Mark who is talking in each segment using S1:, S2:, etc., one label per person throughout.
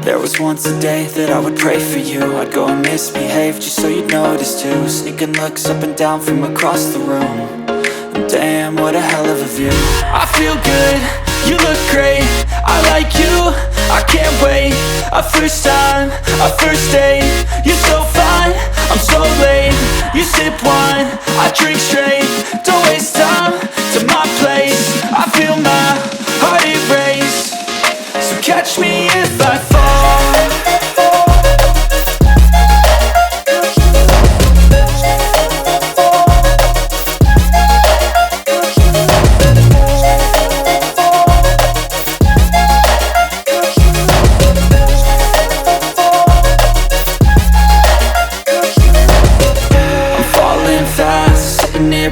S1: There was once a day that I would pray for you. I'd go and misbehave just so you'd notice too. Sneaking looks up and down from across the room. And damn, what a hell of a view. I feel good, you look great, I like you, I can't wait. A first time, a first date. You're so fine, I'm so late. You sip wine, I drink straight. Don't waste time to my place. I feel my heart erase. So catch me if I fall.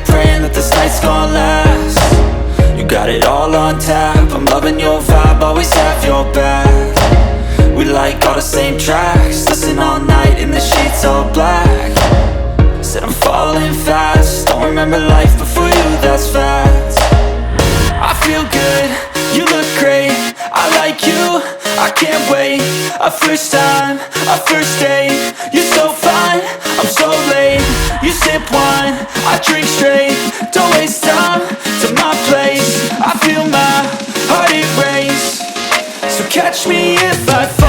S1: Praying that this night's gonna last. You got it all on tap, I'm loving your vibe, always have your back. We like all the same tracks, listen all night in the sheets all black. Said I'm falling fast, don't remember life before you, that's fact. I feel good, you look great, I like you, I can't wait. A first time, a first date. You're so fine, I'm so late. You sip wine, I drink straight. Don't waste time to my place. I feel my heart erase. So catch me if I fall.